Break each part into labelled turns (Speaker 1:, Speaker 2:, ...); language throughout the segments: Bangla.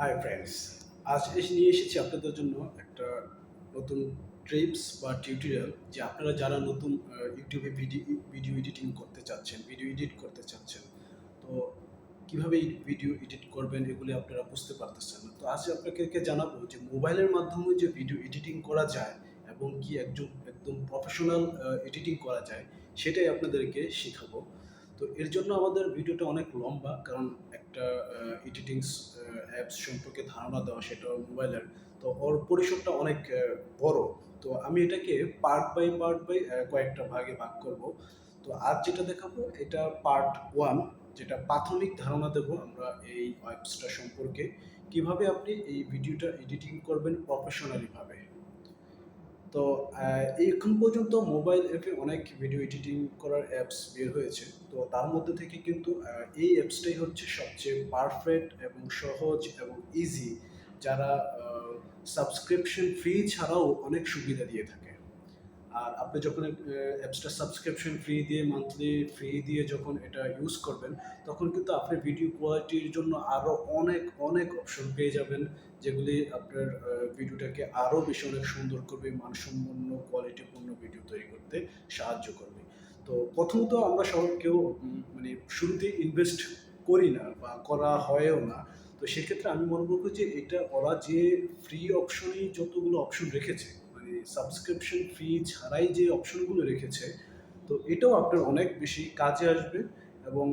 Speaker 1: হাই ফ্রেন্ডস, আজ নিয়ে এসেছি আপনাদের জন্য একটা নতুন ট্রিপস বা টিউটোরিয়াল যে আপনারা যারা নতুন ইউটিউবে ভিডিও এডিটিং করতে চাচ্ছেন, ভিডিও এডিট করতে চাচ্ছেন, তো কীভাবে ভিডিও এডিট করবেন এগুলি আপনারা বুঝতে পারতেছেন না। তো আজ আপনাকে জানাবো যে মোবাইলের মাধ্যমে যে ভিডিও এডিটিং করা যায় এবং কি একদম প্রফেশনাল এডিটিং করা যায় সেটাই আপনাদেরকে শেখাবো। তো এর জন্য আমাদের ভিডিওটা অনেক লম্বা, কারণ একটা এডিটিংস অ্যাপস সম্পর্কে ধারণা দেওয়া সেটা মোবাইলের, তো ওর পরিসরটা অনেক বড়। তো আমি এটাকে পার্ট বাই কয়েকটা ভাগে ভাগ করব। তো আজ যেটা দেখাবো এটা পার্ট 1, যেটা প্রাথমিক ধারণা দেব আমরা এই অ্যাপসটা সম্পর্কে, কিভাবে আপনি এই ভিডিওটা এডিটিং করবেন প্রফেশনালি ভাবে। তো এখন পর্যন্ত মোবাইল অ্যাপে অনেক ভিডিও এডিটিং করার অ্যাপস বের হয়েছে। তো তার মধ্যে থেকে কিন্তু এই অ্যাপসটাই হচ্ছে সবচেয়ে পারফেক্ট এবং সহজ এবং ইজি, যারা সাবস্ক্রিপশন ফ্রি ছাড়াও অনেক সুবিধা দিয়ে থাকে। আর আপনি যখন অ্যাপসটা সাবস্ক্রিপশন ফ্রি দিয়ে, মান্থলি ফ্রি দিয়ে যখন এটা ইউজ করবেন, তখন কিন্তু আপনি ভিডিও কোয়ালিটির জন্য আরও অনেক অনেক অপশন পেয়ে যাবেন, যেগুলি আপনার ভিডিওটাকে আরও বেশি অনেক সুন্দর করবে, মানসম্পন্ন কোয়ালিটিপূর্ণ ভিডিও তৈরি করতে সাহায্য করবে। তো প্রথমত আমরা কেউ মানে শুরুতেই ইনভেস্ট করি না বা করা হয়ও না। তো সেক্ষেত্রে আমি মনে করবো যে এটা ওরা যে ফ্রি অপশনেই যতগুলো অপশন রেখেছে, মানে সাবস্ক্রিপশন ফি ছাড়াই যে অপশনগুলো রেখেছে, তো এটাও আপনার অনেক বেশি কাজে আসবে এবং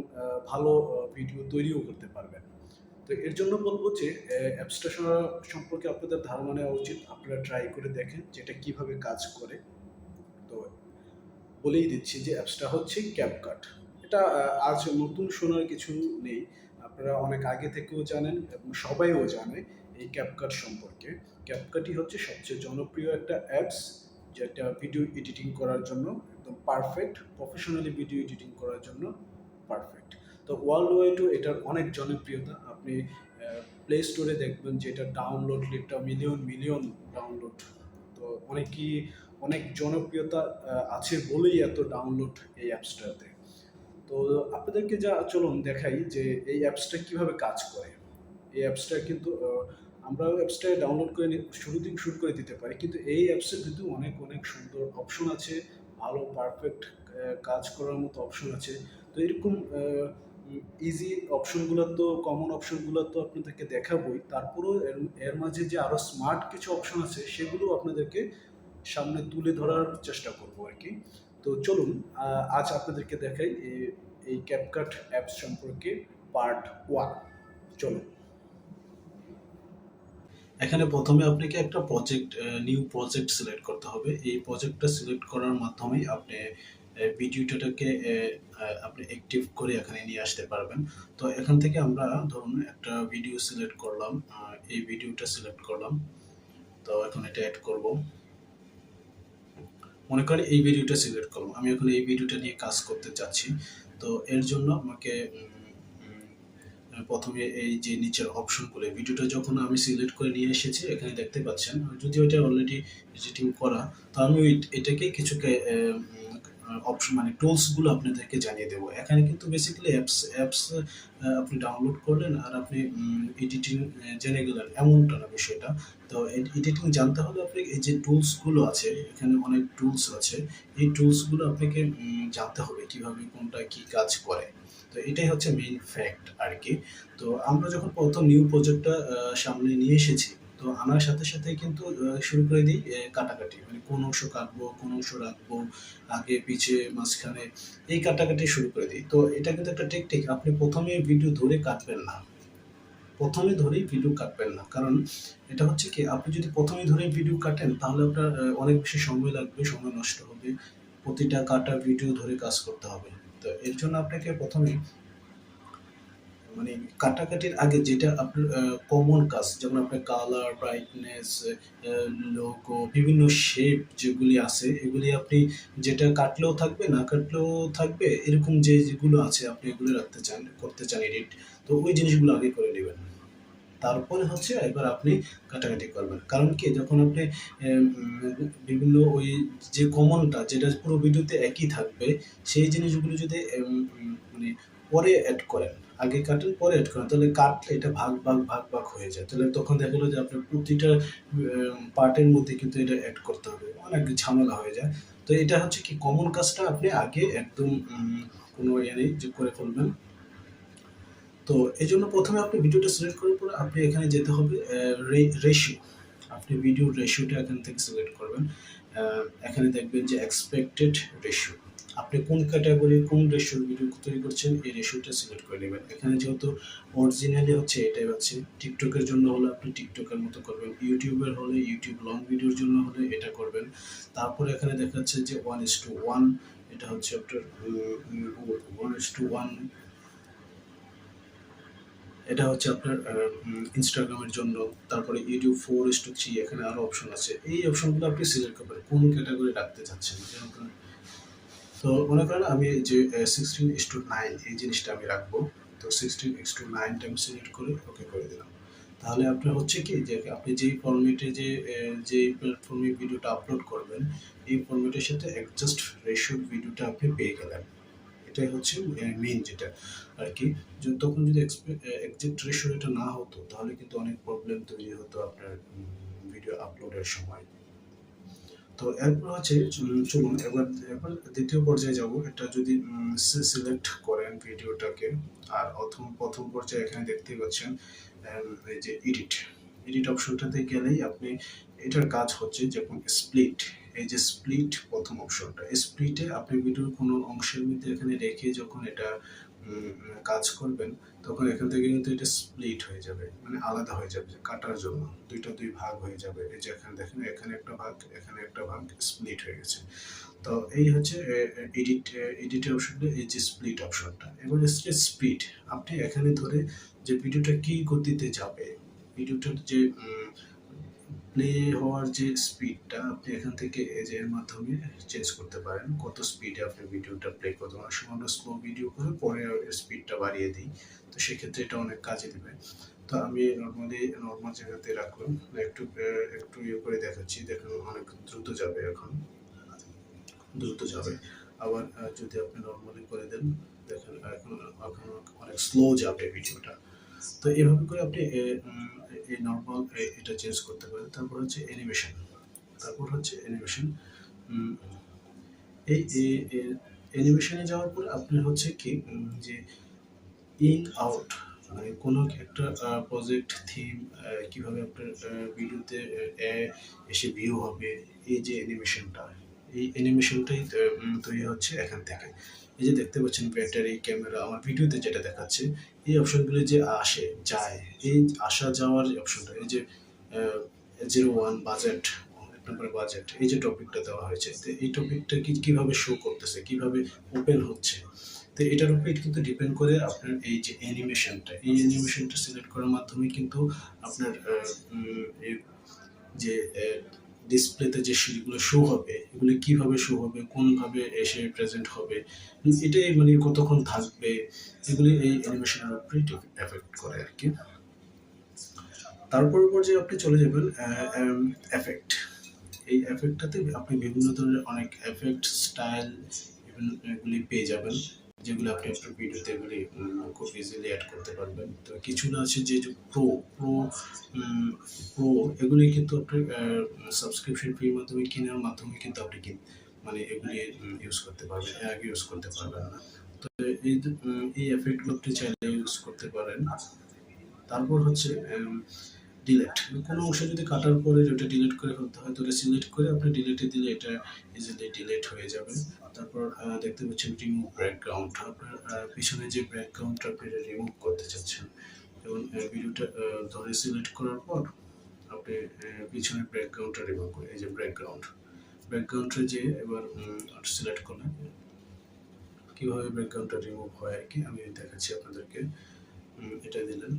Speaker 1: ভালো ভিডিও তৈরিও করতে পারবেন। তো এর জন্য বলবো যে অ্যাপসটা সম্পর্কে আপনাদের ধারণা নেওয়া উচিত, আপনারা ট্রাই করে দেখেন যে এটা কীভাবে কাজ করে। তো বলেই দিচ্ছি যে অ্যাপসটা হচ্ছে ক্যাপকাট। এটা আজ নতুন শোনার কিছু নেই, আপনারা অনেক আগে থেকেও জানেন এবং সবাইও জানে এই ক্যাপকাট সম্পর্কে। ক্যাপকাটই হচ্ছে সবচেয়ে জনপ্রিয় একটা অ্যাপস, যেটা ভিডিও এডিটিং করার জন্য একদম পারফেক্ট, প্রফেশনালি ভিডিও এডিটিং করার জন্য পারফেক্ট। তো ওয়ার্ল্ড ওয়াইডও এটার অনেক জনপ্রিয়তা। আপনি প্লে স্টোরে দেখবেন যে এটা ডাউনলোড রেটটা মিলিয়ন মিলিয়ন ডাউনলোড। তো অনেক জনপ্রিয়তা আছে বলেই এত ডাউনলোড এই অ্যাপসটাতে। তো আপনাদেরকে চলুন দেখাই যে এই অ্যাপসটা কীভাবে কাজ করে। এই অ্যাপসটা কিন্তু আমরা অ্যাপসটা ডাউনলোড করে শুরু করে দিতে পারি, কিন্তু এই অ্যাপসের ভিতরে অনেক অনেক সুন্দর অপশন আছে, ভালো পারফেক্ট কাজ করার মতো অপশন আছে। তো এরকম ইজি অপশনগুলো, তো কমন অপশনগুলো তো আপনাদেরকে দেখাবই, তারপরেও এর মাঝে যে আরও স্মার্ট কিছু অপশন আছে সেগুলো আপনাদেরকে সামনে তুলে ধরার চেষ্টা করব আর কি। তো চলুন আজ আপনাদেরকে দেখাই এই ক্যাপকাট অ্যাপস সম্পর্কে পার্ট 1। চলুন। এখানে প্রথমে আপনাকে একটা নিউ প্রজেক্ট সিলেক্ট করতে হবে। এই প্রজেক্টটা সিলেক্ট করার মাধ্যমে আপনি ভিডিওটাকে আপনি অ্যাক্টিভ করে এখানে নিয়ে আসতে পারবেন। তো এখান থেকে আমরা ধরুন একটা ভিডিও সিলেক্ট করলাম, এই ভিডিওটা সিলেক্ট করলাম। তো এখন এটা অ্যাড করব। মনে করি এই ভিডিওটা সিলেক্ট করলাম, আমি এখন এই ভিডিওটা নিয়ে কাজ করতে চাচ্ছি। তো এর জন্য আমাকে প্রথমে এই যে নিচের অপশনগুলো, ভিডিওটা যখন আমি সিলেক্ট করে নিয়ে এসেছি এখানে দেখতে পাচ্ছেন, যদি ওইটা অলরেডি এডিটিং করা, তো আমি এটাকে কিছু অপশন মানে টুলসগুলো আপনাদেরকে জানিয়ে দেবো। এখানে কিন্তু বেসিক্যালি অ্যাপস আপনি ডাউনলোড করলেন আর আপনি এডিটিং জেনে গেলেন এমনটা না বিষয়টা। তো এডিটিং জানতে হলে আপনি এই যে টুলসগুলো আছে, এখানে অনেক টুলস আছে, এই টুলসগুলো আপনাকে জানতে হবে কীভাবে কোনটা কী কাজ করে। তো এটাই হচ্ছে মেইন ফ্যাক্ট আর কি। তো আমরা যখন প্রথম নিউ প্রজেক্টটা সামনে নিয়ে এসেছি, তো আনার সাথে সাথে কিন্তু শুরু করে দিই কাটাকাটি, মানে কোন অংশ কাটবো, কোন অংশ রাখবো, আগে পিছে মাঝখানে, এই কাটাকাটি শুরু করে দিই। তো এটা কিন্তু একটা টেকনিক, আপনি প্রথমে ভিডিও ধরে কাটবেন না, প্রথমে ধরেই ভিডিও কাটবেন না। কারণ এটা হচ্ছে কি, আপনি যদি প্রথমে ধরেই ভিডিও কাটেন তাহলে আপনার অনেক বেশি সময় লাগবে, সময় নষ্ট হবে, প্রতিটা কাটা ভিডিও ধরে কাজ করতে হবে। তো এর জন্য আপনাকে প্রথমে মানে কাটাকাটির আগে যেটা আপনার কমন কাজ, যেমন আপনার কালার, ব্রাইটনেস, লোগো, বিভিন্ন শেপ যেগুলি আছে, এগুলি আপনি যেটা কাটলেও থাকবে, না কাটলেও থাকবে, এরকম যেগুলো আছে আপনি এগুলো করতে চান এডিট, তো ওই জিনিসগুলো আগে করে নেবেন। তারপরে হচ্ছে এবার আপনি কাটাকাটি করবেন। কারণ কি, যখন আপনি বিভিন্ন ওই যে কমনটা যেটা পুরো ভিডিওতে একই থাকবে, সেই জিনিসগুলো যদি মানে পরে অ্যাড করেন, আগে কাটেন পরে অ্যাড করেন, তাহলে কাটলে এটা ভাগ ভাগ ভাগ ভাগ হয়ে যায়, তাহলে তখন দেখা গেলো যে আপনার প্রতিটা পার্টের মধ্যে কিন্তু এটা অ্যাড করতে হবে, অনেক ঝামেলা হয়ে যায়। তো এটা হচ্ছে কি কমন কাজটা আপনি আগে একদম কোনো ইয়ে নেই যে করে ফেলবেন। তো এই জন্য প্রথমে আপনি ভিডিওটা সিলেক্ট করার পর আপনি এখানে যেতে হবে রেশিও, আপনি ভিডিওর রেশিওটা এখান থেকে সিলেক্ট করবেন। এখানে দেখবেন যে এক্সপেক্টেড রেশিও, আপনি কোন ক্যাটাগরি কোন রেশিওর ভিডিও তৈরি করছেন এই রেশিওটা সিলেক্ট করে নেবেন। এখানে যেহেতু অরিজিনালি হচ্ছে এটাই হচ্ছে, টিকটকের জন্য হলে আপনি টিকটকের মতো করবেন, ইউটিউবের হলে ইউটিউব লং ভিডিওর জন্য হলে এটা করবেন। তারপরে এখানে দেখাচ্ছে যে 1:1, এটা হচ্ছে আপনার 1:1, এটা হচ্ছে আপনার ইনস্টাগ্রামের জন্য। তারপরে ইউটিউব 4:3, এখানে আরও অপশন আছে, এই অপশনগুলো আপনি সিলেক্ট করবেন কোন ক্যাটাগরি রাখতে চাচ্ছেন। তো মনে করেন আমি যে 16:9 এই জিনিসটা আমি রাখবো, তো 16:9টা আমি সিলেক্ট করে ওকে করে দিলাম। তাহলে আপনার হচ্ছে কি যে আপনি যেই ফরম্যাটে যে প্ল্যাটফর্মে ভিডিওটা আপলোড করবেন এই ফরম্যাটের সাথে অ্যাডজাস্ট রেশিওর ভিডিওটা আপনি পেয়ে গেলেন। এটাই হচ্ছে মেইন যেটা আর কি। তখন যদি এক্সাক্ট রেশিও এটা না হতো তাহলে কিন্তু অনেক প্রবলেম তৈরি হতো আপনার ভিডিও আপলোডের সময়। তো এরপর হচ্ছে চলুন এবার দ্বিতীয় পর্যায়ে যাব। এটা যদি সিলেক্ট করেন ভিডিওটাকে, আর প্রথম পর্যায়ে এখানে দেখতেই পাচ্ছেন এই যে এডিট অপশনটাতে গেলেই আপনি এটার কাজ হচ্ছে যেমন স্প্লিট, এই যে স্প্লিট প্রথম অপশনটা, স্প্লিটে আপনি ভিডিওর কোনো অংশের মধ্যে এখানে রেখে যখন এটা কাজ করবেন তখন এখান থেকে কিন্তু এটা স্প্লিট হয়ে যাবে, মানে আলাদা হয়ে যাবে কাটার জন্য, দুই ভাগ হয়ে যাবে। এই যে এখানে দেখেন এখানে একটা ভাগ এখানে একটা ভাগ স্প্লিট হয়ে গেছে। তো এই হচ্ছে এডিট অপশনটা, এই যে স্প্লিট অপশনটা। এবার হচ্ছে স্পিড, আপনি এখানে ধরে যে ভিডিওটা কি গতিতে যাবে, ভিডিওটার যে প্লে হওয়ার যে স্পিডটা আপনি এখান থেকে এই যে এর মাধ্যমে চেঞ্জ করতে পারেন, কত স্পিডে আপনি ভিডিওটা প্লে করতে পারেন। সময় আমরা স্লো ভিডিও করে পরে স্পিডটা বাড়িয়ে দিই, তো সেক্ষেত্রে এটা অনেক কাজে দেবে। তো আমি নর্মাল জায়গাতে রাখলাম, একটু ইয়ে করে দেখাচ্ছি, দেখুন অনেক দ্রুত যাবে, এখন দ্রুত যাবে। আবার যদি আপনি নর্মালি করে দেন দেখেন এখন অনেক স্লো যাবে ভিডিওটা। তো এভাবে করে আপনি এই নর্মাল এটা চেঞ্জ করতে পারেন। তারপর হচ্ছে অ্যানিমেশন, এই অ্যানিমেশনে যাওয়ার পর আপনি হচ্ছে কি যে ইন আউট, মানে কোনো একটা প্রজেক্ট থিম কিভাবে আপনার ভিডিওতে এসে ভিউ হবে, এই যে এই অ্যানিমেশনটাই তৈরি হচ্ছে এখান থেকে। এই যে দেখতে পাচ্ছেন ব্যাটারি, ক্যামেরা, আমার ভিডিওতে যেটা দেখাচ্ছে এই অপশনগুলো যে আসে যায়, এই আসা যাওয়ার যে অপশনটা, এই যে 01 বাজেট, বাজেট, এই যে টপিকটা দেওয়া হয়েছে, তো এই টপিকটা কিভাবে শো করতেছে, কিভাবে ওপেন হচ্ছে, তো এটার উপরে কিন্তু ডিপেন্ড করে আপনার এই যে অ্যানিমেশনটা সিলেক্ট করার মাধ্যমে কিন্তু আপনার যে ডিসপ্লেতে যে সিটগুলো শো হবে এগুলো কিভাবে শো হবে, কোনভাবে এসে প্রেজেন্ট হবে, এটাই মানে কতক্ষণ থাকবে, এগুলি এই অ্যানিমেশনের উপরে এফেক্ট করে আর কি। তারপর পর্যায়ে আপনি চলে যাবেন এফেক্ট, এই এফেক্টটাতে আপনি বিভিন্ন ধরনের অনেক এফেক্ট স্টাইল এগুলি পেয়ে যাবেন, যেগুলো আপনি আপনার ভিডিওতে এগুলি খুব ইজিলি অ্যাড করতে পারবেন। তো কিছু না আছে যে প্রো প্রো প্রো এগুলি কিন্তু আপনার সাবস্ক্রিপশন ফির মাধ্যমে কেনার মাধ্যমে কিন্তু আপনি মানে এগুলি ইউজ করতে পারবেন, এর আগে ইউজ করতে পারবেন না। তো এই এফেক্টগুলো আপনি চাইলে ইউজ করতে পারেন। তারপর হচ্ছে ডিলেট, কোনো অংশ যদি কাটার পরে যেটা ডিলিট করে ফেলতে হয় তাহলে সিলেক্ট করে আপনি ডিলেটে দিলে এটা ইজিলি ডিলেট হয়ে যাবে। তারপর দেখতে পাচ্ছেন রিমুভ ব্যাকগ্রাউন্ড, আপনার পিছনে যে ব্যাকগ্রাউন্ডটা আপনি রিমুভ করতে চাচ্ছেন, এবং ভিডিওটা ধরে সিলেক্ট করার পর আপনি পিছনের ব্যাকগ্রাউন্ডটা রিমুভ করে, এই যে ব্যাকগ্রাউন্ডটা যে এবার সিলেক্ট করলেন, কীভাবে ব্যাকগ্রাউন্ডটা রিমুভ হয় আর কি আমি দেখাচ্ছি আপনাদেরকে। এটা দিলেন,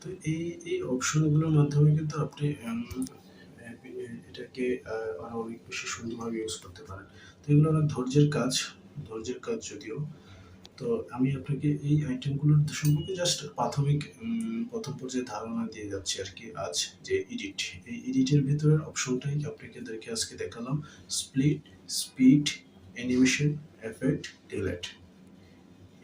Speaker 1: তো এই অপশনগুলোর মাধ্যমে কিন্তু আপনি এটাকে আরো অনেক বেশি সুন্দরভাবে ইউজ করতে পারেন। তো এগুলো অনেক ধৈর্যের কাজ যদিও। তো আমি আপনাকে এই আইটেমগুলোর সম্পর্কে জাস্ট প্রাথমিক প্রথম পর্যায়ে ধারণা দিয়ে যাচ্ছি আর কি আজ, যে এডিট, এই এডিটের ভিতরের অপশনটাই আপনাদেরকে আজকে দেখালাম। Split, speed, animation, effect, delete.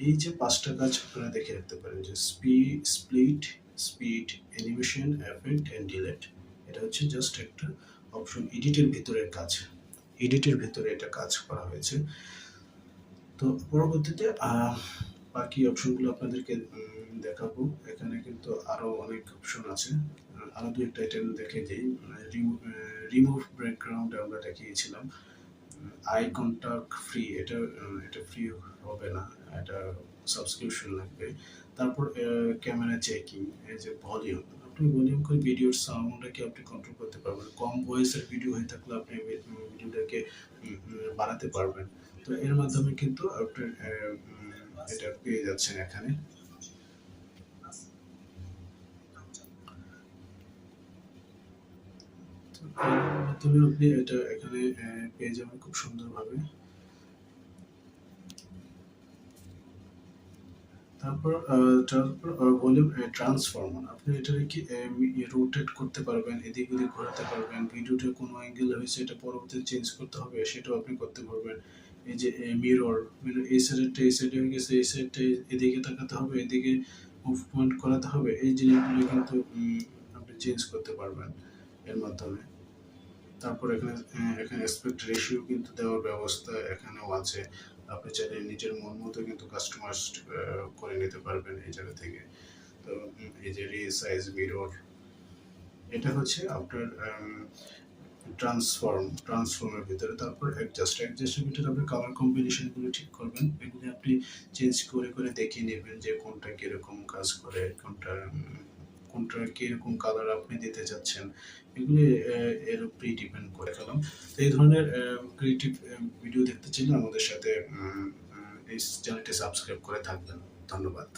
Speaker 1: এই যে 5টা কাজ আপনারা দেখে রাখতে পারেন, যে split, speed, animation, effect and delete. এটা হচ্ছে জাস্ট একটা অপশন, এডিটের ভিতরের কাজ, এডিটের ভিতরে এটা কাজ করা হয়েছে। তো পরবর্তীতে বাকি অপশনগুলো আপনাদেরকে দেখাবো। এখানে কিন্তু আরো অনেক অপশন আছে, আরো দু একটা আইটেম দেখে দিই। রিমুভ ব্যাকগ্রাউন্ড আমরা দেখিয়েছিলাম। আই কন্টাক্ট ফ্রি, এটা ফ্রি হবে না, এটা সাবস্ক্রিপশন লাগবে। তারপর ক্যামেরা চেকিং, এই যে ভলিউম, আপনি ভলিউম করে ভিডিওর সাউন্ডটাকে আপনি কন্ট্রোল করতে পারবেন। কম ভয়েসের ভিডিও হয়ে থাকলে আপনি ভিডিওটাকে বাড়াতে পারবেন। তো এর মাধ্যমে কিন্তু আপনি এটা পেয়ে যাচ্ছেন এখানে। মাধ্যমে আপনি এটা এখানে পেয়ে যাবেন খুব সুন্দরভাবে। তারপর ভলিউম ট্রান্সফর্মার, আপনি এটাকে কি রোটেট করতে পারবেন, এদিক ওদিক ঘোরাতে পারবেন। ভিডিওটা কোনো অ্যাঙ্গেল হয়েছে, এটা পরবর্তীতে চেঞ্জ করতে হবে, সেটাও আপনি করতে পারবেন। এই যে মিরর, এই সাইডটা এই সাইডে হয়ে গেছে, এই সাইডটা এদিকে তাকাতে হবে, এদিকে মুভমেন্ট করাতে হবে, এই জিনিসগুলো কিন্তু আপনি চেঞ্জ করতে পারবেন এর মাধ্যমে। তারপর এখানে অ্যাসপেক্ট রেশিও কিন্তু দেওয়ার ব্যবস্থা এখানেও আছে। আপনি চাইলে নিজের মন মতো কিন্তু কাস্টমাইজ করে নিতে পারবেন এই জায়গা থেকে। তো এই যে রিসাইজ মিরর, এটা হচ্ছে আপনার ট্রান্সফর্মের ভিতরে। তারপর অ্যাডজাস্টের ভিতরে আপনি কালার কম্বিনেশনগুলো ঠিক করবেন। এগুলি আপনি চেঞ্জ করে করে দেখিয়ে নেবেন যে কোনটা কিরকম কাজ করে, কোনটা কিরকম কালার আপনি দিতে চাচ্ছেন, এগুলি এর উপরেই ডিপেন্ড করে গেলাম। তো এই ধরনের ক্রিয়েটিভ ভিডিও দেখতে চাইলে আমাদের সাথে এই চ্যানেলটি সাবস্ক্রাইব করে থাকবেন। ধন্যবাদ।